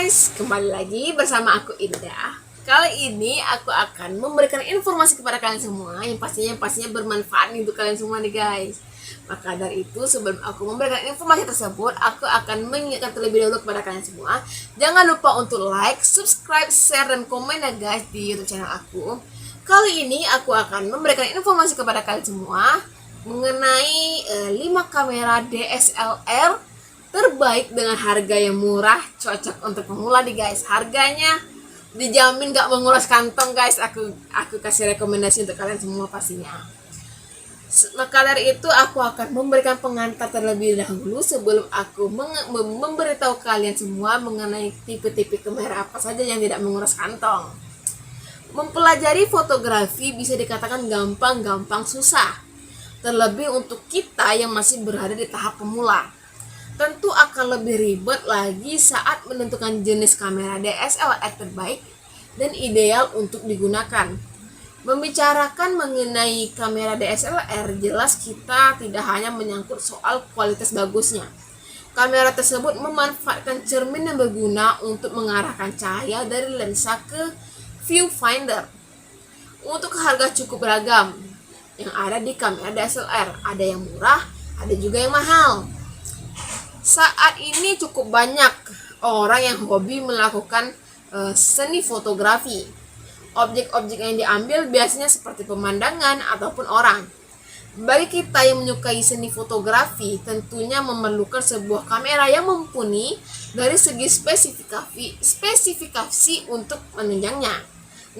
guys, kembali lagi bersama aku Indah. Kali ini aku akan memberikan informasi kepada kalian semua yang pastinya bermanfaat untuk kalian semua nih guys. Maka dari itu sebelum aku memberikan informasi tersebut, aku akan mengingatkan terlebih dahulu kepada kalian semua. Jangan lupa untuk like, subscribe, share, dan komen ya guys di YouTube channel aku. Kali ini aku akan memberikan informasi kepada kalian semua mengenai 5 kamera DSLR terbaik dengan harga yang murah, cocok untuk pemula nih guys. Harganya dijamin gak menguras kantong guys. Aku kasih rekomendasi untuk kalian semua pastinya. Maka dari itu aku akan memberikan pengantar terlebih dahulu sebelum aku memberitahu kalian semua mengenai tipe-tipe kamera apa saja yang tidak menguras kantong. Mempelajari fotografi bisa dikatakan gampang susah, terlebih untuk kita yang masih berada di tahap pemula. Tentu akan lebih ribet lagi saat menentukan jenis kamera DSLR terbaik dan ideal untuk digunakan. Membicarakan mengenai kamera DSLR, jelas kita tidak hanya menyangkut soal kualitas bagusnya. Kamera tersebut memanfaatkan cermin yang berguna untuk mengarahkan cahaya dari lensa ke viewfinder. Untuk harga cukup beragam yang ada di kamera DSLR, ada yang murah, ada juga yang mahal. Saat ini cukup banyak orang yang hobi melakukan seni fotografi. Objek-objek yang diambil biasanya seperti pemandangan ataupun orang. Bagi kita yang menyukai seni fotografi, tentunya memerlukan sebuah kamera yang mumpuni dari segi spesifikasi untuk menunjangnya.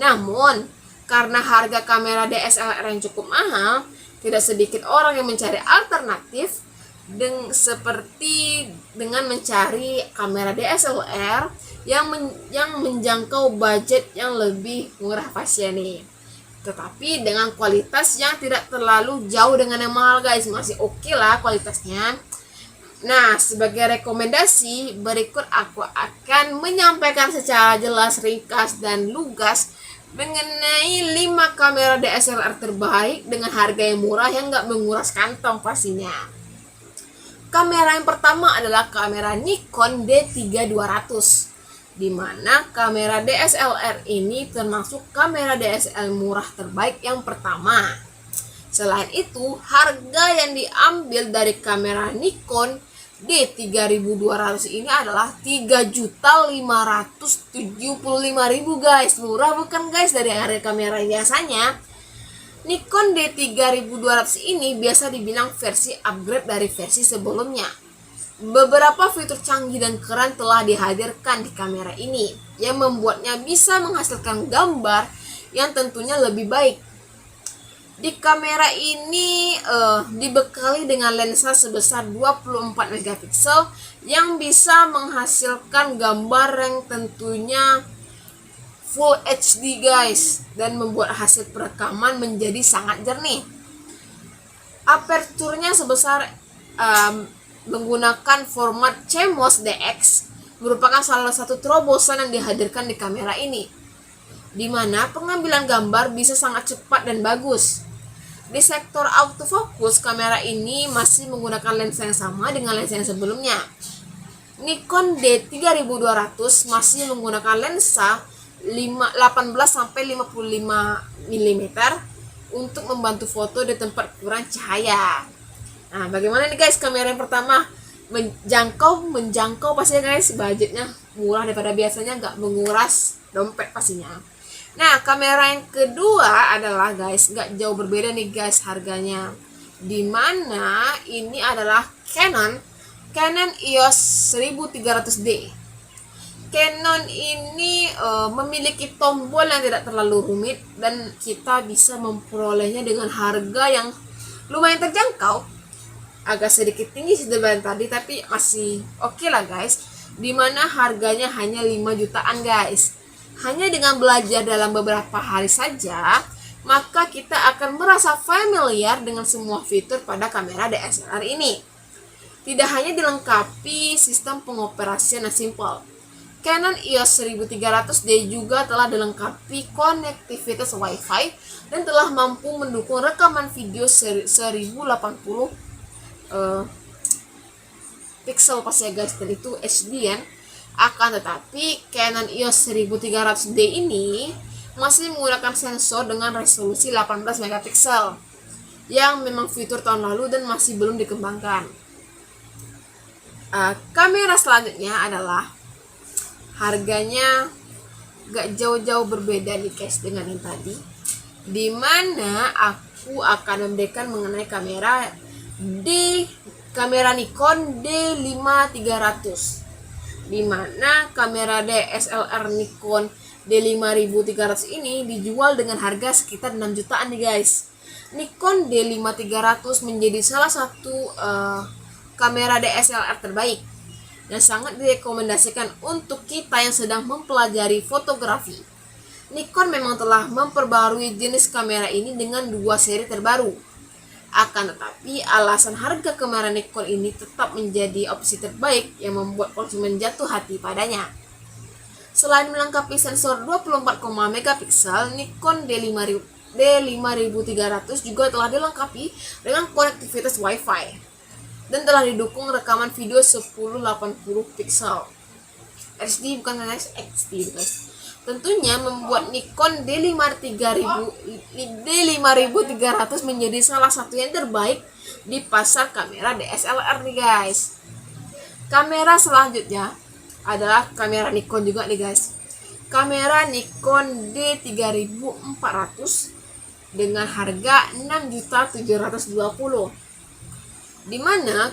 Namun, karena harga kamera DSLR yang cukup mahal, tidak sedikit orang yang mencari alternatif seperti dengan mencari kamera DSLR yang menjangkau budget yang lebih murah pastinya nih, tetapi dengan kualitas yang tidak terlalu jauh dengan yang mahal guys, masih oke lah kualitasnya. Nah, sebagai rekomendasi berikut aku akan menyampaikan secara jelas, ringkas, dan lugas mengenai 5 kamera DSLR terbaik dengan harga yang murah yang gak menguras kantong pastinya. Kamera yang pertama adalah kamera Nikon D3200, di mana kamera DSLR ini termasuk kamera DSLR murah terbaik yang pertama. Selain itu, harga yang diambil dari kamera Nikon D3200 ini adalah 3.575.000 guys. Murah bukan guys dari harga kamera biasanya? Nikon D3200 ini biasa dibilang versi upgrade dari versi sebelumnya. Beberapa fitur canggih dan keren telah dihadirkan di kamera ini yang membuatnya bisa menghasilkan gambar yang tentunya lebih baik. Di kamera ini dibekali dengan lensa sebesar 24 megapiksel yang bisa menghasilkan gambar yang tentunya Full HD guys, dan membuat hasil perekaman menjadi sangat jernih. Aperturnya sebesar menggunakan format CMOS DX merupakan salah satu terobosan yang dihadirkan di kamera ini, di mana pengambilan gambar bisa sangat cepat dan bagus. Di sektor autofocus, kamera ini masih menggunakan lensa yang sama dengan lensa yang sebelumnya. Nikon D3200 masih menggunakan lensa 18-55 mm untuk membantu foto di tempat kurang cahaya. Nah, bagaimana nih guys kamera yang pertama? Menjangkau pastinya guys, budgetnya murah daripada biasanya, nggak menguras dompet pastinya. Nah, kamera yang kedua adalah guys, nggak jauh berbeda nih guys harganya, dimana ini adalah Canon EOS 1300D. Canon ini memiliki tombol yang tidak terlalu rumit dan kita bisa memperolehnya dengan harga yang lumayan terjangkau. Agak sedikit tinggi sih dibanding tadi, tapi masih oke lah guys. Dimana harganya hanya 5 jutaan guys. Hanya dengan belajar dalam beberapa hari saja, maka kita akan merasa familiar dengan semua fitur pada kamera DSLR ini. Tidak hanya dilengkapi sistem pengoperasian yang simpel, Canon EOS 1300D juga telah dilengkapi konektivitas Wi-Fi dan telah mampu mendukung rekaman video 1080 pixel pas ya guys, dan itu HD ya. Akan tetapi Canon EOS 1300D ini masih menggunakan sensor dengan resolusi 18 megapiksel yang memang fitur tahun lalu dan masih belum dikembangkan. Kamera selanjutnya adalah harganya gak jauh-jauh berbeda nih guys dengan yang tadi, dimana aku akan memberikan mengenai kamera Nikon D5300, dimana kamera DSLR Nikon D5300 ini dijual dengan harga sekitar 6 jutaan nih guys. Nikon D5300 menjadi salah satu kamera DSLR terbaik dan sangat direkomendasikan untuk kita yang sedang mempelajari fotografi. Nikon memang telah memperbarui jenis kamera ini dengan 2 seri terbaru. Akan tetapi alasan harga kamera Nikon ini tetap menjadi opsi terbaik yang membuat konsumen jatuh hati padanya. Selain melengkapi sensor 24 megapiksel, Nikon D5300 juga telah dilengkapi dengan konektivitas Wi-Fi dan telah didukung rekaman video 1080 piksel HD, bukan guys, XD guys. Tentunya membuat Nikon D5300 menjadi salah satu yang terbaik di pasar kamera DSLR nih guys. Kamera selanjutnya adalah kamera Nikon juga nih guys. Kamera Nikon D3400 dengan harga 6.720.000, di mana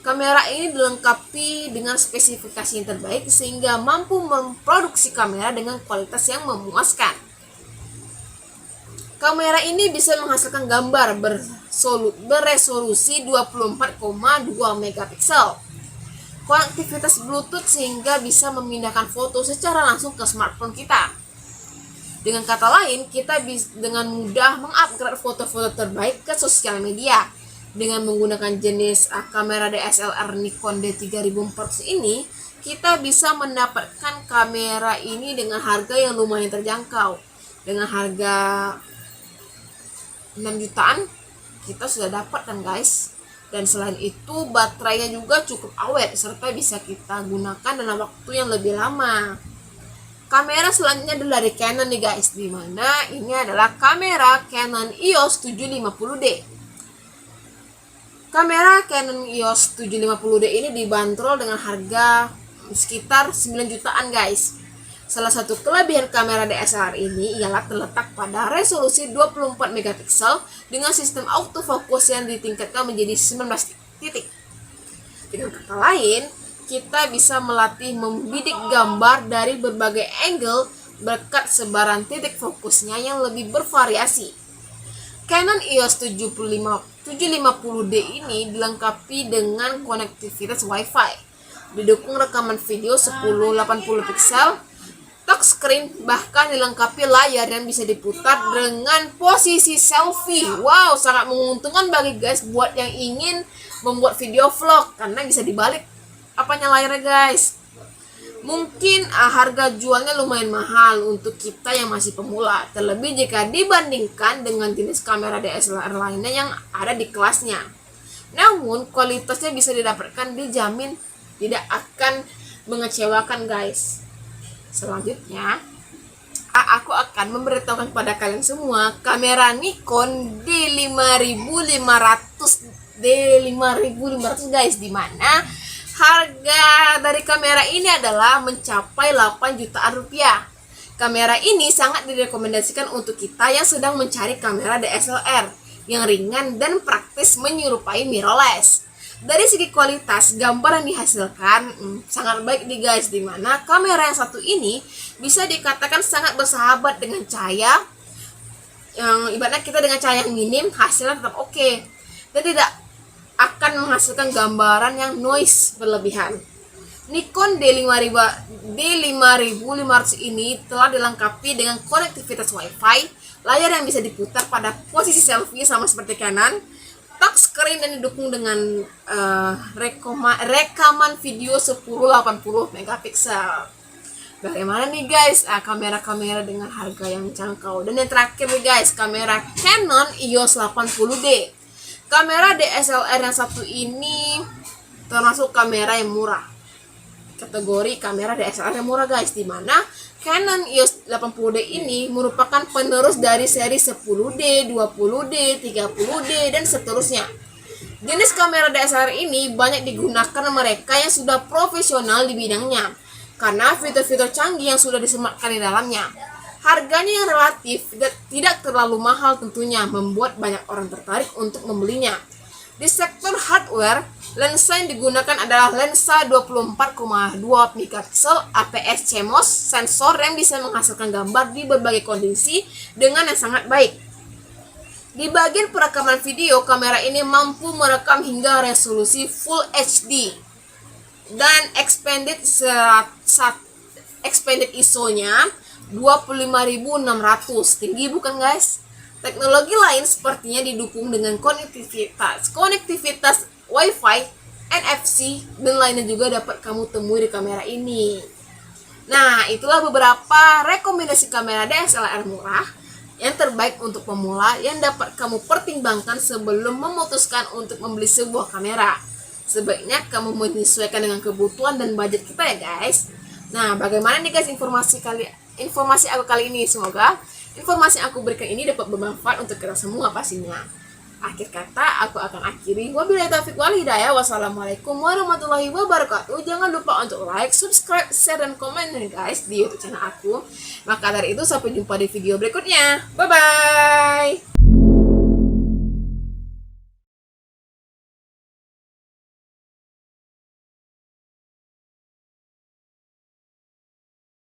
kamera ini dilengkapi dengan spesifikasi yang terbaik sehingga mampu memproduksi kamera dengan kualitas yang memuaskan. Kamera ini bisa menghasilkan gambar beresolusi 24,2 megapiksel, konektivitas Bluetooth sehingga bisa memindahkan foto secara langsung ke smartphone kita. Dengan kata lain, kita bisa dengan mudah mengupgrade foto-foto terbaik ke sosial media. Dengan menggunakan jenis kamera DSLR Nikon D3400 ini, kita bisa mendapatkan kamera ini dengan harga yang lumayan terjangkau. Dengan harga 6 jutaan kita sudah dapat kan guys. Dan selain itu baterainya juga cukup awet serta bisa kita gunakan dalam waktu yang lebih lama. Kamera selanjutnya adalah dari Canon nih guys, dimana ini adalah kamera Canon EOS 750D. Kamera Canon EOS 750D ini dibanderol dengan harga sekitar 9 jutaan guys. Salah satu kelebihan kamera DSLR ini ialah terletak pada resolusi 24 megapiksel dengan sistem autofocus yang ditingkatkan menjadi 19 titik. Dengan kata lain, kita bisa melatih membidik gambar dari berbagai angle berkat sebaran titik fokusnya yang lebih bervariasi. Canon EOS 750D ini dilengkapi dengan konektivitas Wi-Fi, didukung rekaman video 1080 piksel, touchscreen, bahkan dilengkapi layar yang bisa diputar dengan posisi selfie. Wow, sangat menguntungkan bagi guys buat yang ingin membuat video vlog karena bisa dibalik apanya layarnya guys. Mungkin harga jualnya lumayan mahal untuk kita yang masih pemula, terlebih jika dibandingkan dengan jenis kamera DSLR lainnya yang ada di kelasnya. Namun kualitasnya bisa didapatkan, dijamin tidak akan mengecewakan guys. Selanjutnya aku akan memberitahukan kepada kalian semua kamera Nikon D5500 guys, dimana harga dari kamera ini adalah mencapai 8 jutaan rupiah. Kamera ini sangat direkomendasikan untuk kita yang sedang mencari kamera DSLR yang ringan dan praktis menyerupai mirrorless. Dari segi kualitas gambar yang dihasilkan sangat baik nih guys, dimana kamera yang satu ini bisa dikatakan sangat bersahabat dengan cahaya, yang ibaratnya kita dengan cahaya yang minim hasilnya tetap oke dan tidak akan menghasilkan gambaran yang noise berlebihan. Nikon D5500 ini telah dilengkapi dengan konektivitas Wi-Fi, layar yang bisa diputar pada posisi selfie sama seperti Canon, touchscreen dan didukung dengan rekaman video 1080 megapiksel. Bagaimana nih guys kamera-kamera dengan harga yang jangkau? Dan yang terakhir nih guys, kamera Canon EOS 80D. Kamera DSLR yang satu ini termasuk kamera yang murah. kategori kamera DSLR yang murah guys, di mana Canon EOS 80D ini merupakan penerus dari seri 10D, 20D, 30D dan seterusnya. Jenis kamera DSLR ini banyak digunakan mereka yang sudah profesional di bidangnya karena fitur-fitur canggih yang sudah disematkan di dalamnya. Harganya yang relatif tidak terlalu mahal tentunya membuat banyak orang tertarik untuk membelinya. Di sektor hardware, lensa yang digunakan adalah lensa 24,2 megapiksel APS CMOS sensor yang bisa menghasilkan gambar di berbagai kondisi dengan yang sangat baik. Di bagian perekaman video, kamera ini mampu merekam hingga resolusi Full HD dan expanded ISO-nya 25.600. Tinggi bukan guys? Teknologi lain sepertinya didukung dengan konektivitas Wi-Fi, NFC, dan lainnya juga dapat kamu temui di kamera ini. Nah, itulah beberapa rekomendasi kamera DSLR murah yang terbaik untuk pemula yang dapat kamu pertimbangkan sebelum memutuskan untuk membeli sebuah kamera. Sebaiknya kamu menyesuaikan dengan kebutuhan dan budget kita ya guys. Nah, bagaimana nih guys informasi aku kali ini? Semoga informasi yang aku berikan ini dapat bermanfaat untuk kita semua pastinya. Akhir kata, aku akan akhiri. Wabillahi taufiq wal hidayah. Wassalamualaikum warahmatullahi wabarakatuh. Jangan lupa untuk like, subscribe, share, dan komen nih guys di YouTube channel aku. Maka dari itu, sampai jumpa di video berikutnya. Bye-bye.